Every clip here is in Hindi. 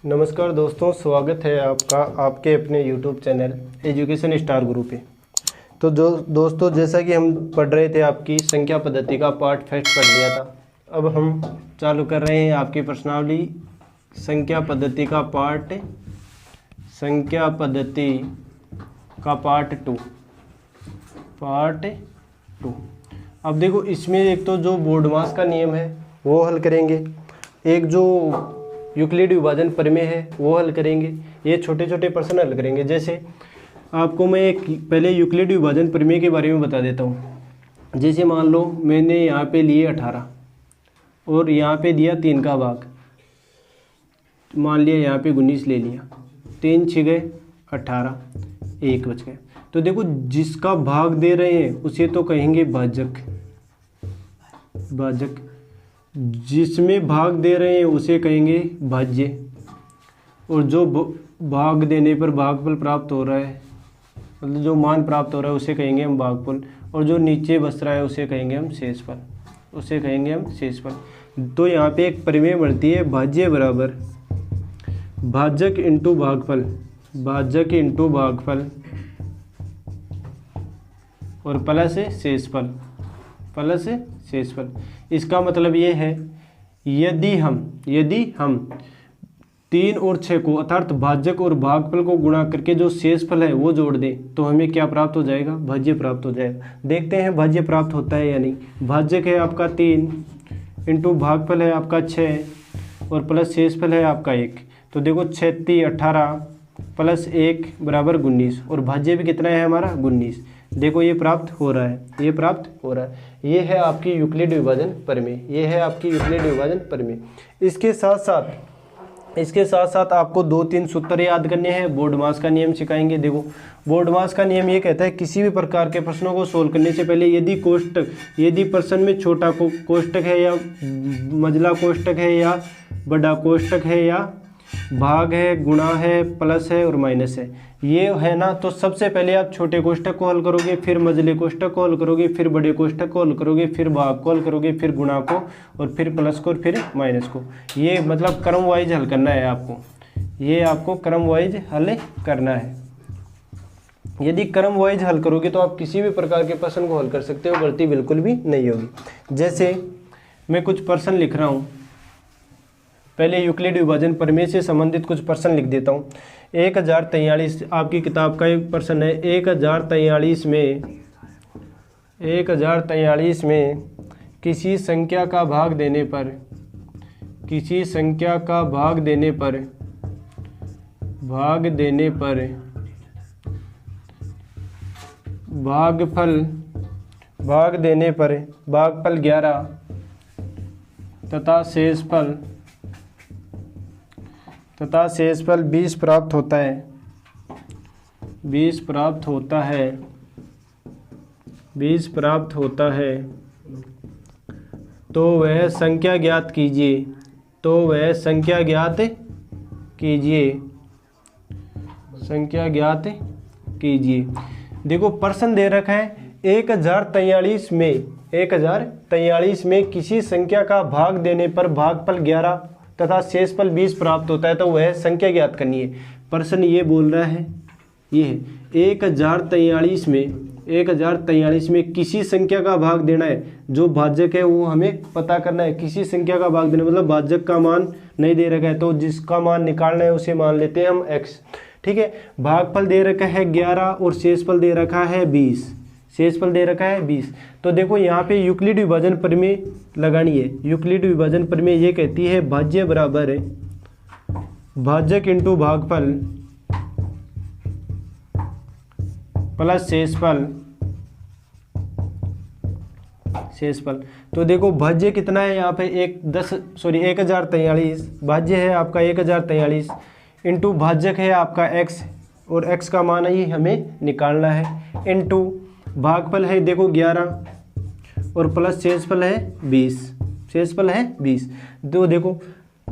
नमस्कार दोस्तों, स्वागत है आपका आपके अपने YouTube चैनल एजुकेशन स्टार गुरु पे। तो जो दोस्तों, जैसा कि हम पढ़ रहे थे, आपकी संख्या पद्धति का पार्ट फर्स्ट पढ़ लिया था। अब हम चालू कर रहे हैं आपकी प्रश्नावली संख्या पद्धति का पार्ट पार्ट टू। अब देखो, इसमें एक तो जो बोर्डमास का नियम है वो हल करेंगे, एक जो यूक्लिड विभाजन प्रमेय है वो हल करेंगे। ये छोटे छोटे प्रश्न हल करेंगे। जैसे आपको मैं एक पहले यूक्लिड विभाजन प्रमेय के बारे में बता देता हूँ। जैसे मान लो मैंने यहाँ पे लिए 18 और यहाँ पे दिया 3 का भाग, मान लिया यहाँ पे 19 ले लिया, 3 6 गए 18, 1 बच गए। तो देखो, जिसका भाग दे रहे हैं उसे तो कहेंगे भाजक, जिसमें भाग दे रहे हैं उसे कहेंगे भाज्य, और जो भाग देने पर भागफल प्राप्त हो रहा है, मतलब जो मान प्राप्त हो रहा है उसे कहेंगे हम भागफल, और जो नीचे बच रहा है उसे कहेंगे हम शेषफल, तो यहाँ पे एक प्रमेय बनती है, भाज्य बराबर भाजक इंटू भागफल और प्लस शेषफल। इसका मतलब ये है, यदि हम 3 और 6 को अर्थात भाजक और भागफल को गुणा करके जो शेषफल है वो जोड़ दें तो हमें क्या प्राप्त हो जाएगा? भाज्य प्राप्त हो जाएगा। देखते हैं भाज्य प्राप्त होता है या नहीं। भाजक है आपका 3 इंटू भागफल है आपका 6 और प्लस शेषफल है आपका 1। तो देखो 6 3 18 प्लस 1 बराबर 19, और भाज्य भी कितना है हमारा? 19। देखो ये प्राप्त हो रहा है। ये है आपकी यूक्लिड विभाजन प्रमेय। इसके साथ साथ आपको 2-3 सूत्र याद करने हैं। बोर्डमास का नियम सिखाएंगे। देखो, बोर्डमास का नियम ये कहता है, किसी भी प्रकार के प्रश्नों को सोल्व करने से पहले यदि प्रश्न में छोटा कोष्टक है या मझला कोष्टक है या बड़ा कोष्टक है या भाग है, गुणा है, प्लस है और माइनस है, ये है ना, तो सबसे पहले आप छोटे कोष्टक को हल करोगे, फिर मझले कोष्टक को हल करोगे, फिर बड़े कोष्टक को हल करोगे, फिर भाग को हल करोगे, फिर गुणा को, और फिर प्लस को, और फिर माइनस को। ये मतलब क्रम वाइज हल करना है आपको। क्रम वाइज हल करना है। यदि क्रम वाइज हल करोगे तो आप किसी भी प्रकार के प्रश्न को हल कर सकते हो, गलती बिल्कुल भी नहीं होगी। जैसे मैं कुछ प्रश्न लिख रहा हूँ, पहले यूक्लिड विभाजन प्रमेय से संबंधित कुछ प्रश्न लिख देता हूँ। 1043 आपकी किताब का एक प्रश्न है। 1043 में किसी संख्या का भाग देने पर भागफल 11 तथा शेषफल 20 प्राप्त होता है, तो वह संख्या ज्ञात कीजिए। देखो, प्रश्न दे रखा है 1043 में किसी संख्या का भाग देने पर भागफल 11 तथा शेषफल 20 प्राप्त होता है, तो वह संख्या ज्ञात करनी है। प्रश्न ये बोल रहा है, ये है 1043 में किसी संख्या का भाग देना है, जो भाजक है वो हमें पता करना है। किसी संख्या का भाग देना मतलब भाजक का मान नहीं दे रखा है, तो जिसका मान निकालना है उसे मान लेते हैं हम x। ठीक है, भागफल दे रखा है 11 और शेषफल दे रखा है 20। तो देखो, यहाँ पे यूक्लिड विभाजन प्रमेय लगानी है। यूक्लिड विभाजन प्रमेय ये कहती है, भाज्य बराबर है भाजक इंटू भागफल प्लस शेषफल। तो देखो, भाज्य कितना है यहाँ पे? 1043 भाज्य है आपका 1043 इंटू भाजक है आपका x, और x का मान ही हमें निकालना है, इंटू भागफल है देखो 11 और प्लस शेषफल है 20। तो देखो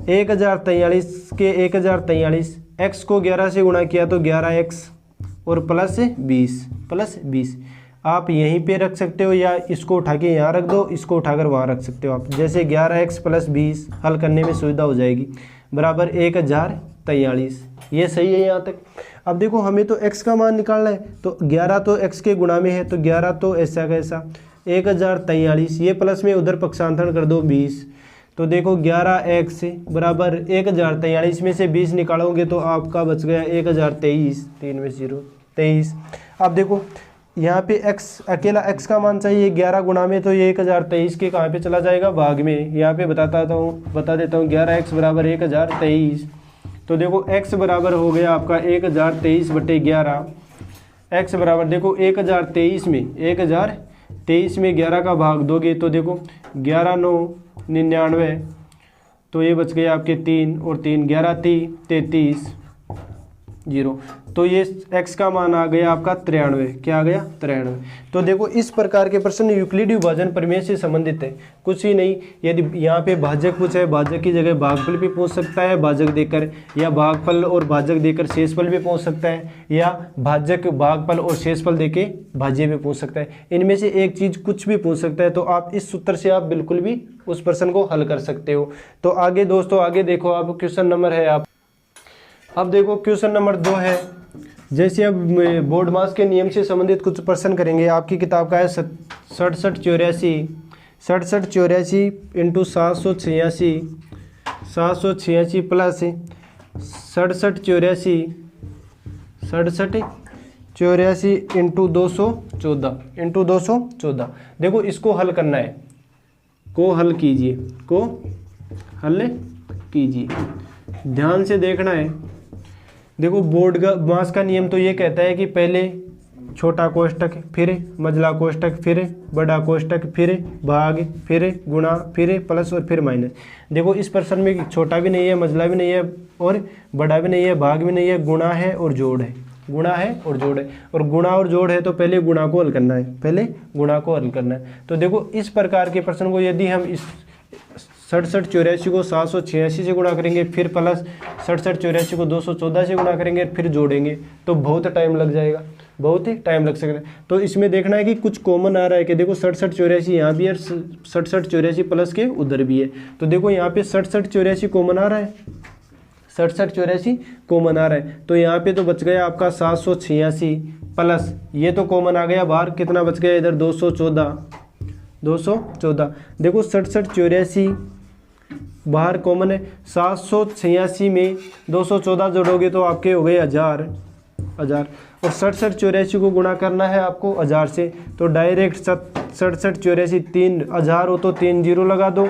1043 के 1043 x को 11 से गुणा किया तो 11x और प्लस 20। आप यहीं पे रख सकते हो या इसको उठा के यहाँ रख दो, इसको उठाकर वहाँ रख सकते हो आप। जैसे 11x + 20 हल करने में सुविधा हो जाएगी, बराबर 1043। 43, ये सही है यहाँ तक। अब देखो हमें तो x का मान निकालना है, तो 11 तो x के गुणा में है, तो 11 तो ऐसा कैसा 1043, ये प्लस में उधर पक्षांतरण कर दो 20, तो देखो 11x बराबर 1043 में से 20 निकालोगे तो आपका बच गया 1023, 3 में 0 23। अब देखो यहाँ पे x अकेला x का मान चाहिए 11 गुणा में, तो ये 1023 के कहाँ पे चला जाएगा, भाग में। यहाँ पे बता देता हूँ 11x बराबर 1023, तो देखो x बराबर हो गया आपका 1023 बटे 11। x बराबर देखो 1023 में 11 का भाग दोगे तो देखो 11 9 99, तो ये बच गए आपके 3 और 3 11 33 0, तो ये x का मान आ गया आपका 93। क्या आ गया 93। तो देखो इस प्रकार के प्रश्न यूक्लिडी विभाजन प्रमेय से संबंधित है, कुछ ही नहीं। यदि यहाँ पे भाजक पूछे, भाजक की जगह भागफल भी पूछ सकता है भाजक देकर, या भागफल और भाजक देकर शेषफल भी पूछ सकता है, या भाजक भागफल और शेषफल देके भाज्य भी पूछ सकता है। इनमें से एक चीज कुछ भी पूछ सकता है, तो आप इस सूत्र से आप बिल्कुल भी उस प्रश्न को हल कर सकते हो। तो आगे दोस्तों आगे देखो, आप क्वेश्चन नंबर है आप अब देखो क्वेश्चन नंबर 2 है। जैसे अब बोर्ड मास के नियम से संबंधित कुछ प्रश्न करेंगे। आपकी किताब का है 67 84 इंटू 786 प्लस 67 84 इंटू 214 देखो इसको हल करना है, हल कीजिए ध्यान से देखना है। देखो बोर्ड का मास का नियम तो ये कहता है कि पहले छोटा कोष्टक, फिर मझला कोष्टक, फिर बड़ा कोष्टक, फिर भाग, फिर गुणा, फिर प्लस और फिर माइनस। देखो इस प्रश्न में छोटा भी नहीं है, मझला भी नहीं है और बड़ा भी नहीं है, भाग भी नहीं है, गुणा है और जोड़ है, और गुणा और जोड़ है, तो पहले गुणा को हल करना है, तो देखो इस प्रकार के प्रश्न को यदि हम इस 67 84 को 786 से गुणा करेंगे, फिर प्लस 67 84 को 214 से गुणा करेंगे, फिर जोड़ेंगे, तो बहुत टाइम लग जाएगा, बहुत ही टाइम लग सकता है। तो इसमें देखना है कि कुछ कॉमन आ रहा है कि देखो 67 84 यहाँ भी है, 67 84 प्लस के उधर भी है, तो देखो यहाँ पे 67 84 कॉमन आ रहा है, 67 84 कॉमन आ रहा है, तो यहाँ पे तो बच गया आपका 786 प्लस ये तो कॉमन आ गया बाहर, कितना बच गया इधर 214। देखो 67 84 बाहर कॉमन है, 786 में 214 जोड़ोगे तो आपके हो गए 1000, और 67 84 को गुणा करना है आपको 1000 से, तो डायरेक्ट 67 84 3000 हो तो 3 जीरो लगा दो,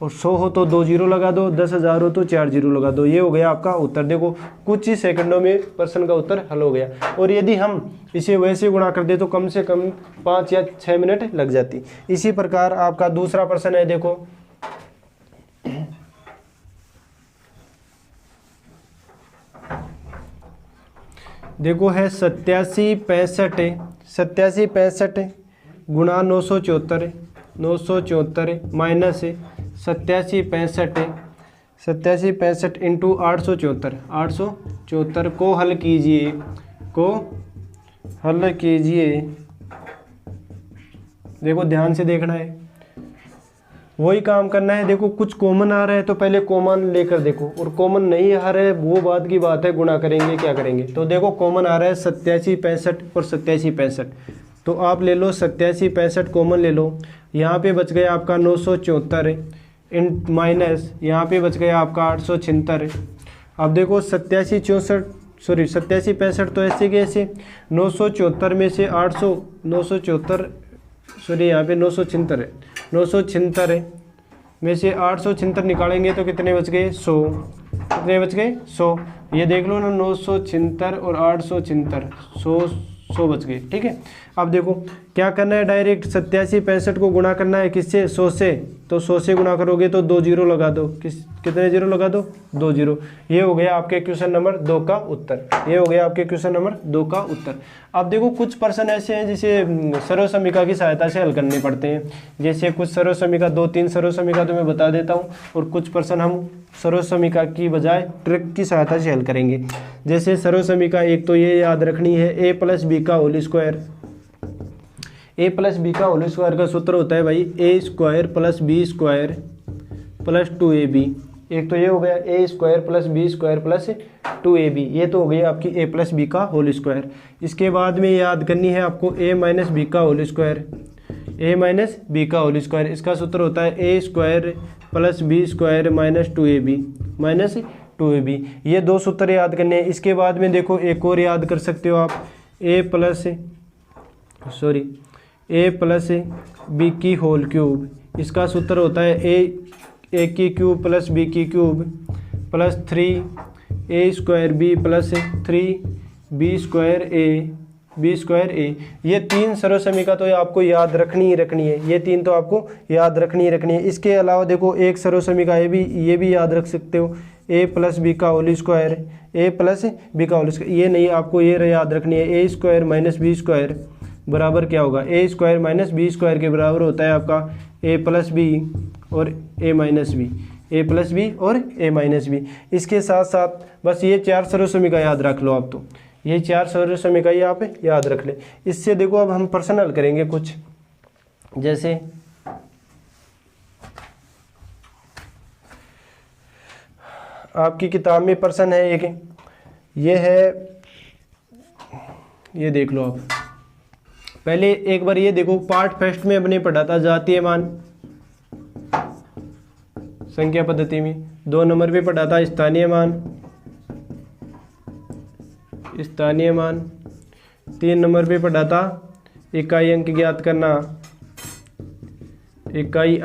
और 100 हो तो 2 जीरो लगा दो, 10,000 हो तो 4 जीरो लगा दो, ये हो गया आपका उत्तर। देखो कुछ ही सेकंडों में प्रश्न का उत्तर हल हो गया, और यदि हम इसे वैसे गुणा कर दे तो कम से कम 5 या 6 मिनट लग जाती। इसी प्रकार आपका दूसरा प्रश्न है, देखो है 87 65 गुणा 974 माइनस 87 65 इंटू 874 को हल कीजिए, देखो ध्यान से देखना है, वही काम करना है। देखो कुछ कॉमन आ रहा है तो पहले कॉमन लेकर देखो, और कॉमन नहीं आ रहा है वो बात की बात है, गुणा करेंगे क्या करेंगे। तो देखो कॉमन आ रहा है 87 65 और 87 65, तो आप ले लो 87 65 कॉमन ले लो, यहाँ पे बच गया आपका 974 इन माइनस यहाँ पे बच गया आपका 876। अब देखो 87 65 तो ऐसे के ऐसे 974 में से 976 में से 876 निकालेंगे तो कितने बच गए 100, कितने बच गए 100, ये देख लो ना 976 और 876 100 बच गए, ठीक है। अब देखो क्या करना है, डायरेक्ट 87 65 को गुणा करना है किससे 100 से, तो 100 से गुणा करोगे तो 2 जीरो लगा दो, कितने जीरो लगा दो 2 जीरो। ये हो गया आपके क्वेश्चन नंबर 2 का उत्तर, अब देखो कुछ प्रश्न ऐसे हैं जिसे सर्व समीकरण की सहायता से हल करने पड़ते हैं, जैसे कुछ सर्व समीकरण 2-3 सर्व समीकरण तो मैं बता देता हूँ, और कुछ प्रश्न हम सर्व समीकरण की बजाय ट्रिक की सहायता से हल करेंगे। जैसे सर्व समीकरण एक तो ये याद रखनी है, a + b का होल स्क्वायर, a + b का होल स्क्वायर का सूत्र होता है भाई a² + b² + 2ab, एक तो ये हो गया A square plus B square plus 2ab, ये तो हो गई आपकी ए प्लस बी का होल स्क्वायर। इसके बाद में याद करनी है आपको ए माइनस बी का whole square, A minus B का होल स्क्वायर। इसका सूत्र होता है A square plus B square minus 2ab। ये दो सूत्र याद करने हैं। इसके बाद में देखो एक और याद कर सकते हो आप, ए प्लस बी की होल क्यूब। इसका सूत्र होता है ए की क्यूब प्लस बी की cube plus 3a square B plus 3b square A. ये तीन सर्वसमीका तो आपको याद रखनी ही रखनी है, ये तीन तो आपको याद रखनी ही रखनी है। इसके अलावा देखो एक सर्वसमीका ये भी याद रख सकते हो, ए प्लस बी का होल स्क्वायर, ए प्लस बी का होल स्क्वायर। ये नहीं, आपको ये याद रखनी है, A square minus B square बराबर क्या होगा, ए स्क्वायर माइनस बी स्क्वायर के बराबर होता है आपका ए प्लस बी और ए माइनस बी, ए प्लस बी और ए माइनस बी। इसके साथ साथ बस ये चार सर्वसमीका याद रख लो आप, तो ये चार सर्वसमीका ही आप याद रख ले। इससे देखो अब हम प्रश्न हल करेंगे कुछ, जैसे आपकी किताब में प्रश्न है एक, ये है, ये देख लो आप। पहले एक बार ये देखो, पार्ट फर्स्ट में हमने पढ़ा था जातीय मान संख्या पद्धति में, 2 नंबर पे पढ़ा था स्थानीय मान, 3 नंबर पे पढ़ा था इकाई अंक ज्ञात करना, इकाई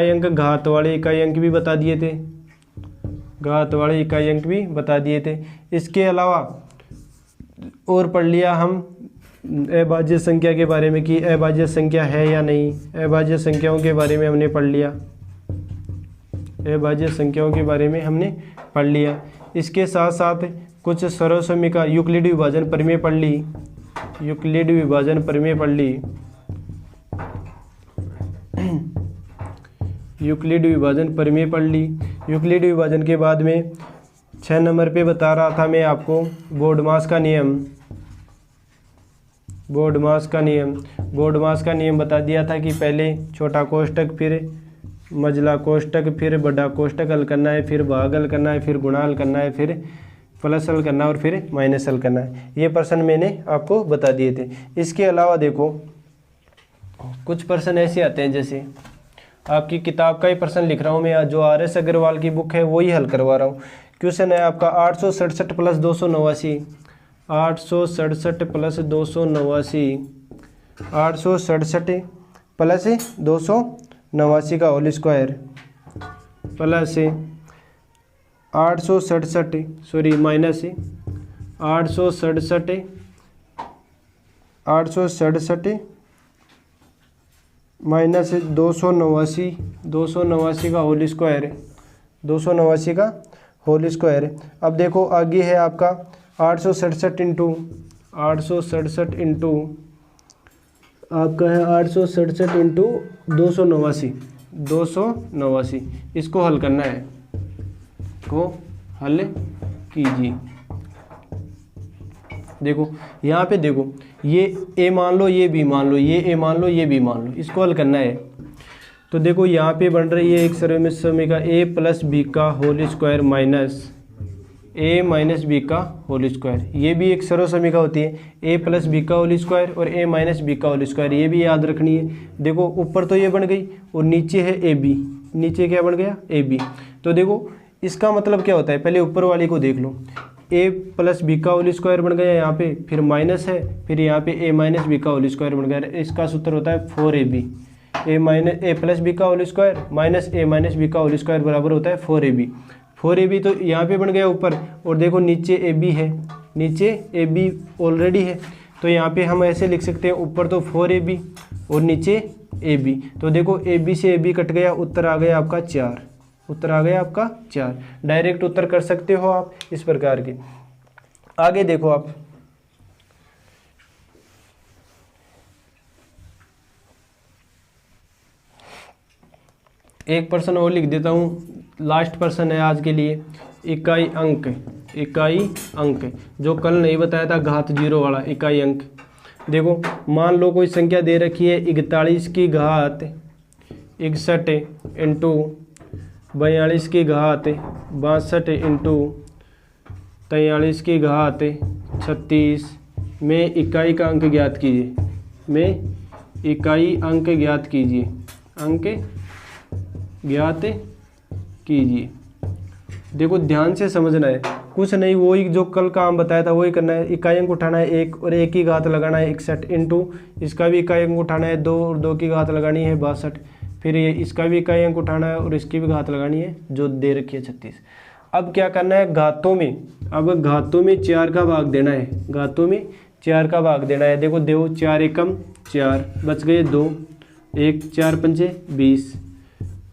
अंक घात वाले इकाई अंक भी बता दिए थे, इसके अलावा और पढ़ लिया हम अभाज्य संख्या के बारे में कि अभाज्य संख्या है या नहीं, अभाज्य संख्याओं के बारे में हमने पढ़ लिया। इसके साथ साथ कुछ सर्वसमीका यूक्लिड विभाजन प्रमेय पढ़ ली, यूक्लिड विभाजन प्रमेय पढ़ ली। यूक्लिड विभाजन के बाद में 6 नंबर पे बता रहा था मैं आपको बोर्डमास का नियम बता दिया था कि पहले छोटा कोष्टक, फिर मझला कोष्टक, फिर बड़ा कोष्टक हल करना है, फिर भाग हल करना है, फिर गुणा हल करना है, फिर प्लस हल करना है और फिर माइनस हल करना है। ये प्रश्न मैंने आपको बता दिए थे। इसके अलावा देखो कुछ प्रश्न ऐसे आते हैं, जैसे आपकी किताब का ही प्रश्न लिख रहा हूँ मैं, जो RS अग्रवाल की बुक है वही हल करवा रहा हूँ। क्वेश्चन है आपका 867 प्लस 289, 867 प्लस 289, 867 प्लस 289 का whole square plus 867 minus 867 minus 289 का होल स्क्वायर, 289 का होल स्क्वायर। अब देखो आगे है आपका 867 इंटू आपका है 867 इंटू 289, इसको हल करना है, को हल कीजिए। देखो यहाँ पे देखो, ये ए मान लो, ये बी मान लो, ये ए मान लो, ये बी मान लो, इसको हल करना है। तो देखो यहाँ पे बन रही है एक सर्वसमीका ए प्लस बी का होल स्क्वायर माइनस ए माइनस बी का होल स्क्वायर। ये भी एक सर्वसमीका होती है, ए प्लस बी का होल स्क्वायर और ए माइनस बी का होल स्क्वायर, ये भी याद रखनी है। देखो ऊपर तो ये बन गई और नीचे है ए बी, नीचे क्या बन गया, ए बी। तो देखो इसका मतलब क्या होता है, पहले ऊपर वाली को देख लो, ए प्लस बी का होल स्क्वायर बन गया यहाँ पे, फिर माइनस है, फिर यहाँ पे ए माइनस बी का होल स्क्वायर बन गया। इसका सूत्र होता है 4ab, ए प्लस बी का होल स्क्वायर माइनस ए माइनस बी का होल स्क्वायर बराबर होता है 4ab। 4ab तो यहाँ पे बन गया ऊपर, और देखो नीचे ए बी है, नीचे ए बी ऑलरेडी है, तो यहाँ पे हम ऐसे लिख सकते हैं, ऊपर तो 4ab और नीचे ए बी। तो देखो ए बी से ए बी कट गया, उत्तर आ गया आपका 4, उत्तर आ गया आपका 4। डायरेक्ट उत्तर कर सकते हो आप इस प्रकार के। आगे देखो आप, एक प्रश्न और लिख देता हूँ, लास्ट प्रश्न है आज के लिए। इकाई अंक जो कल नहीं बताया था, घात 0 वाला इकाई अंक। देखो मान लो कोई संख्या दे रखी है 41 की घात 61 इंटू 42 की घात 62 इंटू 43 की घात 36 में इकाई का अंक ज्ञात कीजिए। में इकाई अंक ज्ञात कीजिए। अंक ज्ञात कीजिए। देखो ध्यान से समझना है, कुछ नहीं, वही जो कल काम बताया था वही करना है। इकाई अंक उठाना है 1 और 1 की घात लगाना है 61 इंटू इसका भी इकाई अंक उठाना है 2 और 2 की घात लगानी है 62। फिर ये इसका भी इकाई अंक उठाना है और इसकी भी घात लगानी है जो दे रखी है 36। अब क्या करना है घातों में, अब घातों में 4 का भाग देना है। घातों में 4 का भाग देना है। देखो 4 एकम 4 बच गए 2, 1 4 पंचे 20।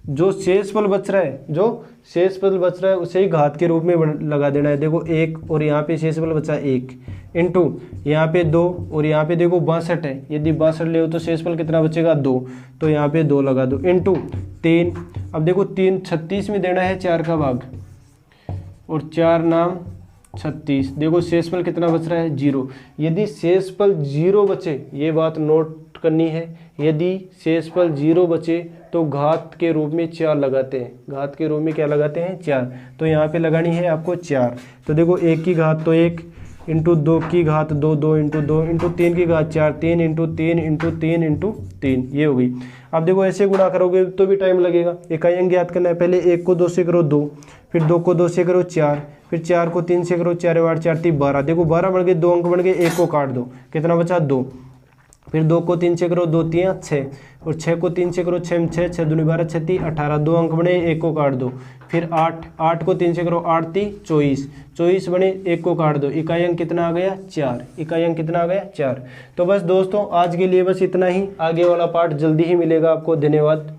जो शेषफल बच रहा है, जो शेषफल बच रहा है उसे ही घात के रूप में लगा देना है। देखो 1 और यहाँ पे शेषफल बचा 1 इंटू यहाँ पे 2 और यहाँ पे देखो 62 है। यदि 62 ले हो तो शेषफल कितना बचेगा 2, तो यहाँ पे 2 लगा दो इंटू 3। अब देखो 3 36 में देना है 4 का भाग और 4 नाम 36। देखो शेषफल कितना बच रहा है 0। यदि शेषफल 0 बचे, ये बात नोट करनी है, यदि शेषफल 0 बचे तो घात के रूप में 4 लगाते हैं। घात के रूप में क्या लगाते हैं 4। तो यहाँ पे लगानी है आपको 4। तो देखो 1 की घात तो 1 इंटू 2 की घात 2, 2 इंटू 2 इंटू 3 की घात 4, 3 इंटू 3 इंटू 3 इंटू 3, ये हो गई। अब देखो ऐसे गुणा करोगे तो भी टाइम लगेगा। इकाई अंक ज्ञात करना है। पहले 1 को 2 से करो 2, फिर 2 को 2 से करो 4, फिर 4 को 3 से करो 4 8 4 3 12। देखो 12 बन गए, 2 अंक बन गए, 1 को काट दो, कितना बचा 2। फिर 2 को 3 से करो 2 3 6 और 6 को 3 से करो 6 6 6 दूनी 12 6 3 18, 2 अंक बने, 1 को काट दो। फिर 8 को 3 से करो 8 3 24, 24 बने, 1 को काट दो। इकाई अंक कितना आ गया 4। इकाई अंक कितना आ गया 4। तो बस दोस्तों आज के लिए बस इतना ही। आगे वाला पार्ट जल्दी ही मिलेगा आपको। धन्यवाद।